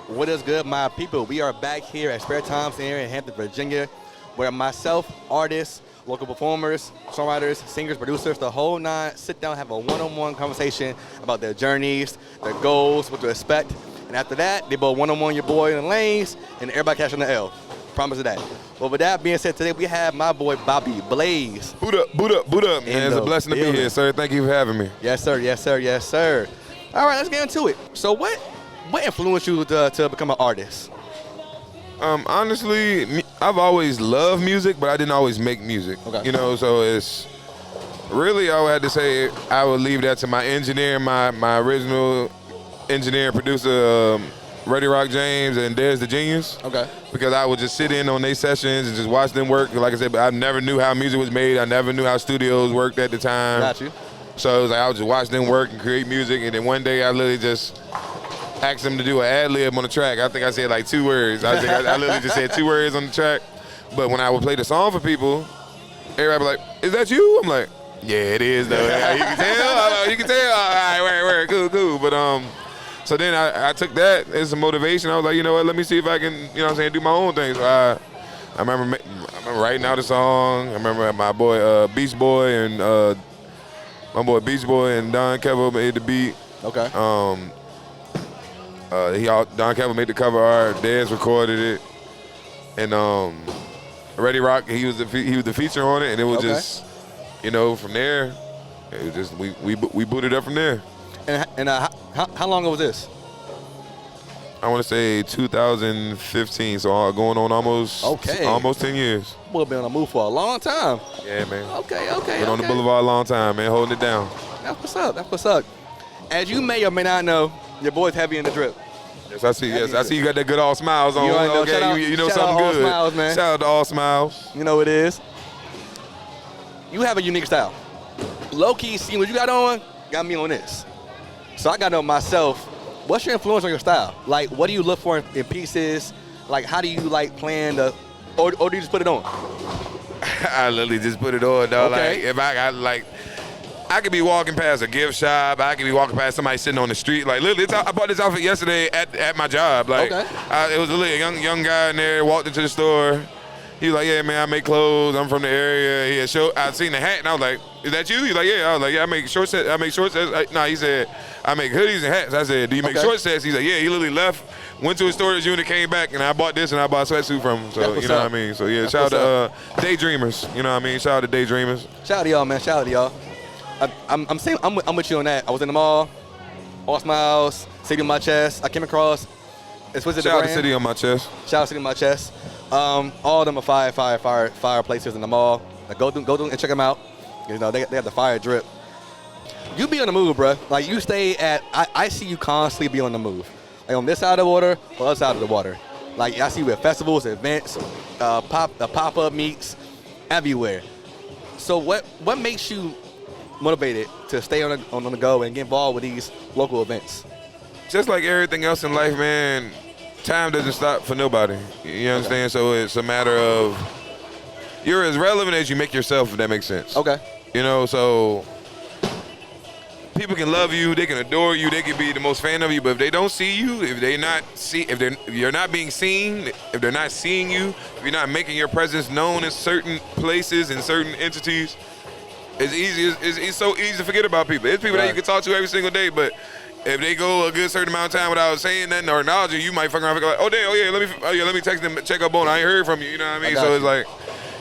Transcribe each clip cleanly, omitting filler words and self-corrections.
What is good, my people? We are back here at Sparetimes here in Hampton, Virginia, where myself, artists, local performers, songwriters, singers, producers, the whole nine sit down, have a one-on-one conversation about their journeys, their goals, what to expect. And after that, they both one-on-one your boy in the lanes, and everybody catching the L. Promise of that. Well, with that being said, today we have my boy Bobby Blaze. Boot up, man. It's a blessing to be here, sir. Thank you for having me. Yes, sir. Yes, sir. Yes, sir. All right, let's get into it. So what influenced you to become an artist? Honestly, I've always loved music, but I didn't always make music. Okay. You know, so it's really, I would have to say, I would leave that to my engineer, my original engineer and producer, Ready Rock James and There's the Genius. Okay. Because I would just sit in on their sessions and just watch them work. Like I said, I never knew how music was made. I never knew how studios worked at the time. Got you. So it was like I would just watch them work and create music. And then one day I literally just asked them to do an ad lib on the track. I think I said like 2 words. I literally just said 2 words on the track. But when I would play the song for people, everybody would be like, "Is that you?" I'm like, "Yeah, it is though." Yeah, you can tell. You can tell. All right, word, cool. But so then I took that as a motivation. I was like, you know what? Let me see if I can, you know what I'm saying, do my own thing. So I remember writing out a song. I remember my boy Beach Boy and Don Kevo made the beat. Okay. Don Kevo made the cover art. Dez recorded it, and Ready Rock he was the feature on it, and it was just, you know, from there, it was just we booted up from there. And how long ago was this? I want to say 2015, so going on almost 10 years. We've been on the move for a long time. Yeah, man. Okay. Been on the boulevard a long time, man, holding it down. That's what's up. As you may or may not know, your boy's heavy in the drip. Yes, I see. I see you got that good all smiles on. You know, okay, you know something All good. Smiles, man. Shout out to All Smiles. You know it is. You have a unique style. Low key, see what you got on, got me on this. So I got to know myself, what's your influence on your style? Like, what do you look for in pieces? Like, how do you like plan or do you just put it on? I literally just put it on, though. Okay. Like, if I could be walking past a gift shop. I could be walking past somebody sitting on the street. Like, literally, I bought this outfit yesterday at my job. Like, it was a little young guy in there, walked into the store. He was like, "Yeah, man, I make clothes. I'm from the area." I seen the hat, and I was like, "Is that you?" He's like, "Yeah." I was like, "Yeah, I make short sets." No, he said, "I make hoodies and hats." I said, "Do you make short sets?" He's like, "Yeah." He literally left, went to a storage unit, came back, and I bought this, and I bought a sweatsuit from him. So, you know what I mean? So, yeah, shout out to Daydreamers. You know what I mean? Shout out to Daydreamers. Shout out to y'all, man. Shout out to y'all. I'm with you on that. I was in the mall, All Smiles, City on my chest. I came across. Shout out to City on my chest. Shout out to City on my chest. All of them are fire places in the mall. Like, go through and check them out. You know, they have the fire drip. You be on the move, bro. Like, you stay at, I see you constantly be on the move. Like, on this side of the water or other side of the water. Like, I see you at festivals, events, pop-up meets, everywhere. So what makes you motivated to stay on the go and get involved with these local events? Just like everything else in life, man, time doesn't stop for nobody. You understand? So it's a matter of you're as relevant as you make yourself, if that makes sense. Okay. You know, so people can love you, they can adore you, they can be the most fan of you, but if they don't see you, if you're not being seen, if they're not seeing you, if you're not making your presence known in certain places and certain entities, it's so easy to forget about people. It's people that you can talk to every single day, but if they go a good certain amount of time without saying nothing or acknowledging you, might fuck around and be like, oh damn, let me text them, check up on. I ain't heard from you. You know what I mean? So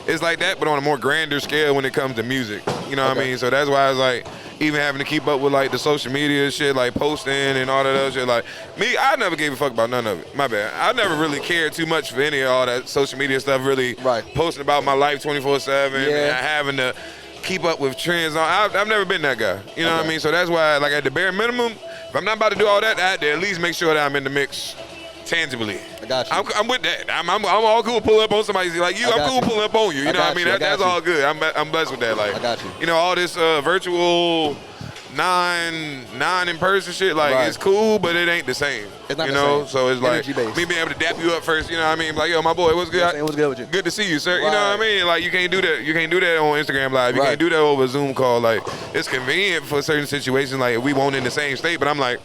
it's like that, but on a more grander scale when it comes to music. You know what I mean? So that's why it's like even having to keep up with like the social media shit, like posting and all that other shit. Like me, I never gave a fuck about none of it. My bad. I never really cared too much for any of all that social media stuff. Really posting about my life 24/7 and having to keep up with trends. I've never been that guy. You know what I mean? So that's why, like, at the bare minimum, if I'm not about to do all that, I had to at least make sure that I'm in the mix tangibly. I got you. I'm with that. I'm all cool pulling up on somebody like you. I'm cool pulling up on you. You know what I mean? That's all good. I'm blessed with that. Like, I got you. You know, all this virtual non-in-person shit, like, it's cool, but it ain't the same. It's not you the know? same. So it's like Energy-based. me being able to dap you up first, you know what I mean? Like, yo, my boy, what's good? What's good with you? Good to see you, sir. You know what I mean? Like, you can't do that. You can't do that on Instagram Live. You can't do that over a Zoom call. Like, it's convenient for certain situations, like, if we won't in the same state, but I'm like,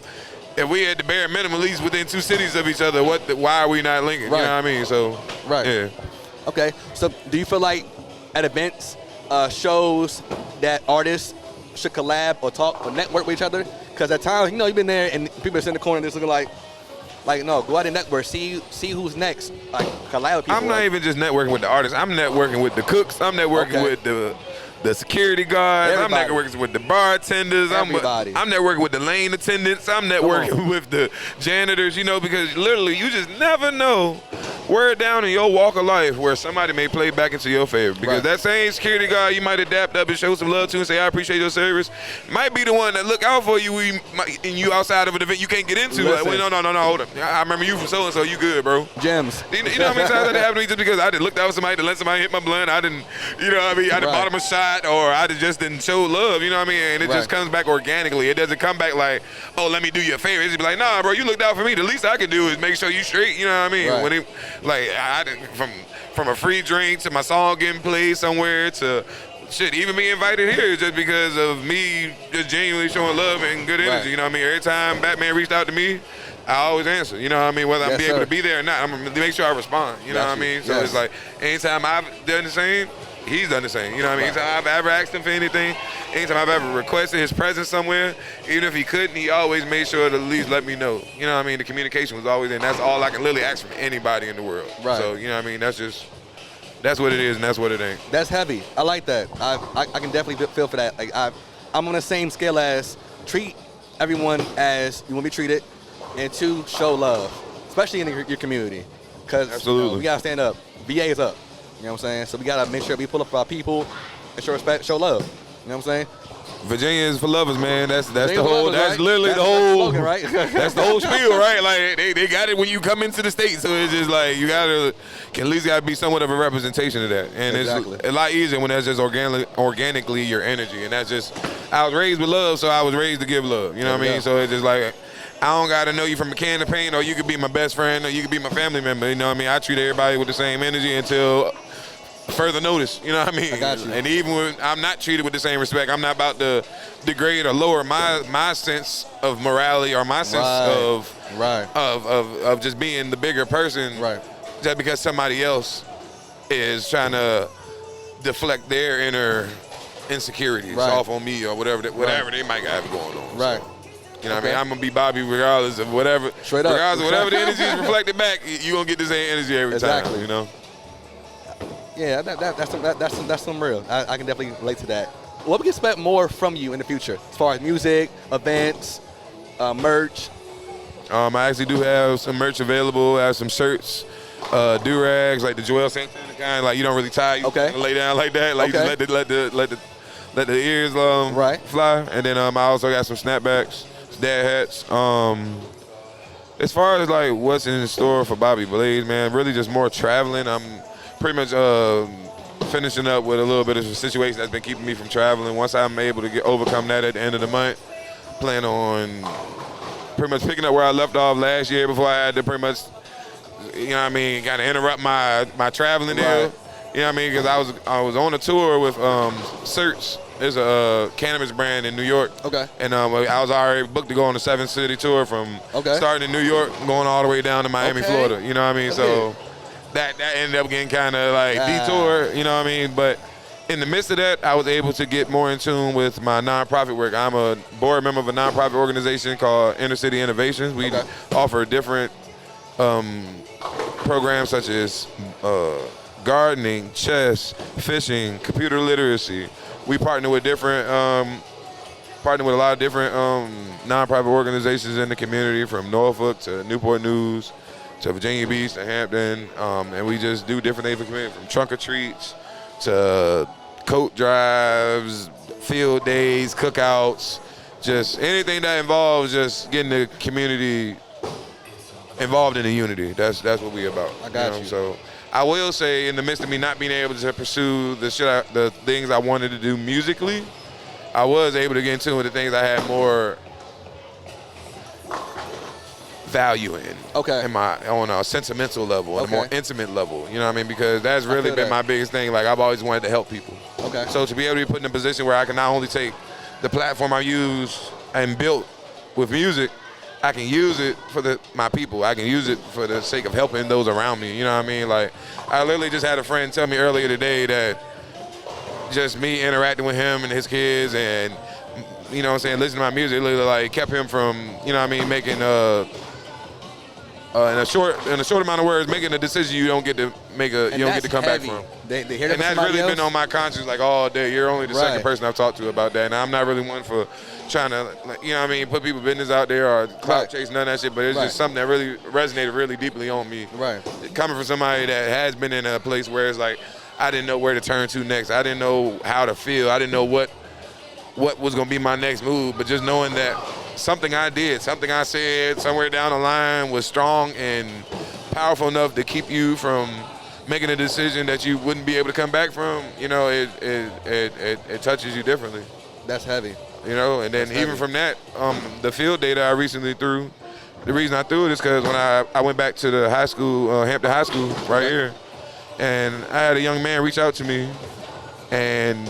if we had the bare minimum, at least within 2 cities of each other, why are we not linking? Right. You know what I mean? So, Right. yeah. Okay. So do you feel like at events, shows that artists should collab or talk or network with each other? Because at times, you've been there and people are sitting in the corner just looking like, no, go out and network, see who's next, like collab with people. I'm not even just networking with the artists. I'm networking with the cooks. I'm networking with the security guards. Everybody. I'm networking with the bartenders. Everybody. I'm networking with the lane attendants. I'm networking with the janitors, because literally you just never know where down in your walk of life where somebody may play back into your favor. Because that same security guard you might adapt up and show some love to and say, I appreciate your service, might be the one that look out for you and you outside of an event you can't get into. Like, wait, no, hold up. I remember you from so-and-so. You good, bro. Gems. You know how many times that happened to me just because I didn't look out for somebody to let somebody hit my blunt. I didn't, I didn't bottom a shot or I just didn't show love, you know what I mean? And it just comes back organically. It doesn't come back like, oh, let me do you a favor. It's just be like, nah, bro, you looked out for me. The least I can do is make sure you straight, you know what I mean? Right. When it, like, I didn't, from a free drink to my song getting played somewhere to shit, even me invited here just because of me just genuinely showing love and good energy, you know what I mean? Every time Batman reached out to me, I always answer, you know what I mean? Whether I'm able to be there or not, I'm gonna make sure I respond, you know what I mean? So it's like, anytime I've done the same, he's done the same, you know what I mean? Anytime I've ever asked him for anything, anytime I've ever requested his presence somewhere, even if he couldn't, he always made sure to at least let me know. You know what I mean? The communication was always in. That's all I can literally ask from anybody in the world. Right. So, you know what I mean? That's what it is and that's what it ain't. That's heavy. I like that. I can definitely feel for that. Like I'm on the same scale as treat everyone as you want to be treated, and 2, show love, especially in your community. Because we got to stand up. VA is up. You know what I'm saying? So we got to make sure we pull up for our people and show respect, show love. You know what I'm saying? Virginia is for lovers, man. That's the whole. Lovers, that's right? literally that's the whole. Slogan, right? That's the whole spiel, right? Like they got it when you come into the state, so it's just like you at least gotta be somewhat of a representation of that, and it's a lot easier when that's just organically your energy, and that's just. I was raised with love, so I was raised to give love. You know what I mean? So it's just like. I don't gotta know you from a can of paint, or you could be my best friend, or you could be my family member. You know what I mean? I treat everybody with the same energy until further notice. You know what I mean? I got you. And even when I'm not treated with the same respect, I'm not about to degrade or lower my sense of morality or my sense of just being the bigger person. Right. Just because somebody else is trying to deflect their inner insecurities off on me or whatever they might have going on. Right. So. You know what I mean? I'm going to be Bobby regardless of whatever. Straight up. Regardless of whatever the energy is reflected back, you're going to get the same energy every time, you know? Yeah, that's some real. I can definitely relate to that. What we can expect more from you in the future as far as music, events, merch? I actually do have some merch available. I have some shirts, do-rags, like the Joel Santana kind, like you don't really tie. You lay down like that. Like you just let the ears fly. And then I also got some snapbacks. Dad hats. As far as like what's in store for Bobby Blaze, man, really just more traveling. I'm pretty much finishing up with a little bit of a situation that's been keeping me from traveling. Once I'm able to overcome that at the end of the month, plan on pretty much picking up where I left off last year before I had to pretty much, you know what I mean, kind of interrupt my traveling deal. You know what I mean? Because I was on a tour with Search. There's a cannabis brand in New York. Okay. And I was already booked to go on a 7-city tour from starting in New York, going all the way down to Miami, Florida. You know what I mean? So that ended up getting kind of like detour, you know what I mean? But in the midst of that, I was able to get more in tune with my nonprofit work. I'm a board member of a nonprofit organization called Inner City Innovations. We offer different programs such as gardening, chess, fishing, computer literacy. We partner with a lot of different nonprofit organizations in the community, from Norfolk to Newport News to Virginia Beach to Hampton, and we just do different things for the community, from trunk or treats to coat drives, field days, cookouts, just anything that involves just getting the community involved in the unity. That's what we about. I got you. So I will say, in the midst of me not being able to pursue the things I wanted to do musically, I was able to get into with the things I had more value in. On a sentimental level, on a more intimate level. You know what I mean? Because that's really been my biggest thing. Like, I've always wanted to help people. So to be able to be put in a position where I can not only take the platform I use and built with music I can use it for my people. I can use it for the sake of helping those around me. You know what I mean? Like, I literally just had a friend tell me earlier today that just me interacting with him and his kids and, you know what I'm saying, listening to my music literally like kept him from, you know what I mean, making in a short amount of words, making a decision you don't get to make you don't get to come back from. They hear that and that's really been on my conscience like all day. You're only the second person I've talked to about that, and I'm not really one for trying to, you know what I mean, put people business out there or clout chase, none of that shit. But it's just something that really resonated really deeply on me. Right. Coming from somebody that has been in a place where it's like I didn't know where to turn to next. I didn't know how to feel. I didn't know what was gonna be my next move. But just knowing that something I did, something I said somewhere down the line was strong and powerful enough to keep you from making a decision that you wouldn't be able to come back from, you know, it touches you differently. That's heavy. You know, and then even from that, the field data I recently threw, the reason I threw it is because when I went back to the high school, Hampton High School right here, and I had a young man reach out to me, and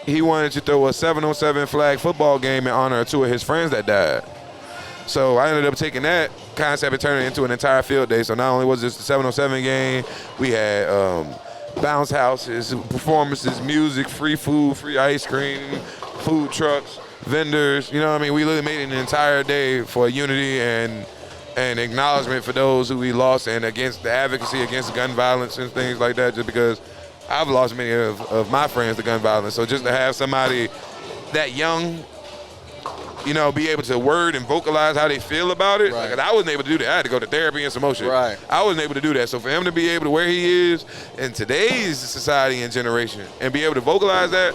he wanted to throw a 7-on-7 flag football game in honor of 2 of his friends that died. So I ended up taking that concept and turning it into an entire field day. So not only was this the 7-on-7 game, we had bounce houses, performances, music, free food, free ice cream, food trucks, vendors. You know what I mean? We literally made it an entire day for unity and acknowledgement for those who we lost and against the advocacy against gun violence and things like that, just because I've lost many of my friends to gun violence. So just to have somebody that young, you know, be able to word and vocalize how they feel about it. Like, I wasn't able to do that. I had to go to therapy and some more shit. I wasn't able to do that. So for him to be able to where he is in today's society and generation and be able to vocalize that,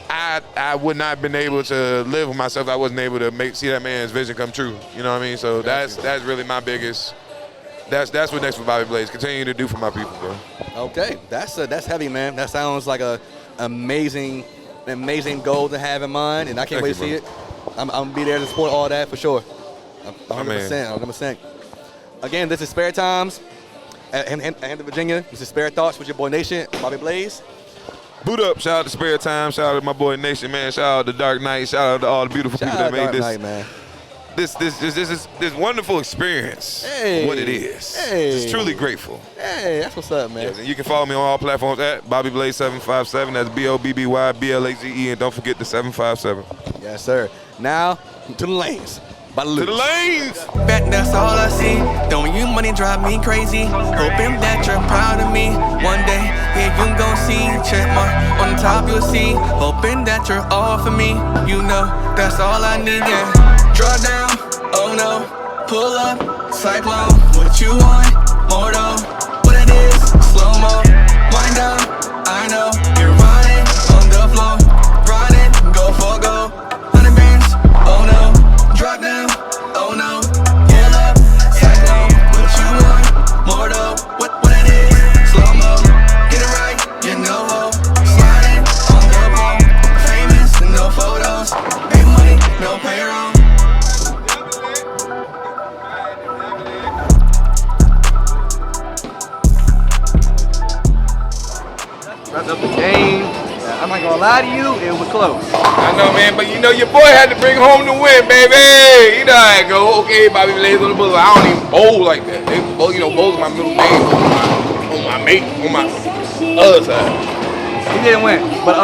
I would not have been able to live with myself. I wasn't able to see that man's vision come true. You know what I mean? So that's really my biggest. That's what next for Bobby Blaze. Continue to do for my people, bro. Okay, that's heavy, man. That sounds like a amazing goal to have in mind, and I can't wait to see it. I'm gonna be there to support all that for sure. 100%. Again, this is Spare Times at Hampton, Virginia. This is Spare Thoughts with your boy Nation, Bobby Blaze. Boot up. Shout out to Spare Time. Shout out to my boy Nation, man. Shout out to Dark Knight. Shout out to all the beautiful people that made this. Dark Knight, man. This wonderful experience. Hey, what it is. Hey, just truly grateful. Hey, that's what's up, man. Yes, and you can follow me on all platforms at Bobby Blaze 757. That's BOBBYBLAZE, and don't forget the 757. Yes, sir. Now to the lanes. To the lanes. Bet that's all I see. Throwing you money drive me crazy. Hoping that you're proud of me. One day, yeah, you gon' see. Check mark on the top, you'll see. Hoping that you're all for me. You know, that's all I need, yeah. Draw down, oh no. Pull up, cyclone. What you want, more though. What it is, slow-mo. Wind down, I know. You're riding on the floor. Riding, go for go. 100 bands, oh no. Drop down, oh no. Pull up, cyclone. What you want, more though. What it is, slow-mo. Get it right, you know ho. Sliding on the pole. Famous, no photos. Pay money, no payroll. Wrapped up the game. I'm not gonna lie to you, it was close. I know, man, but you know your boy had to bring home the win, baby. You know how it go. Okay, Bobby Blaze on the bowl. I don't even bowl like that. You know, bowl's my middle name on my other side. He didn't win, but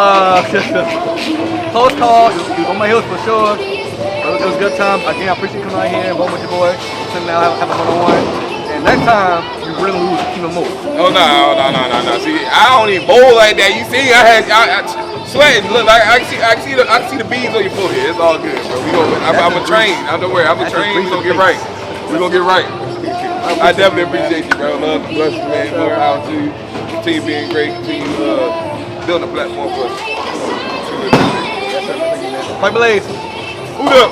close call. It was on my heels for sure. It was a good time. Again, I appreciate you coming out here and bowling with your boy. Sitting down, have a one-on-one. And next time, you really lose even more. Oh, no. See, I don't even bowl like that. You see, I sweating. Look, I see the beads on your forehead. It's all good, bro. I'm a train. Don't worry. I'm a train. We're going to get right. We're going to get right. I definitely appreciate you, bro. Love and blessings, man. More power to you. Continue being great. Continue building a platform for us. Bye, Blaze. Boot up.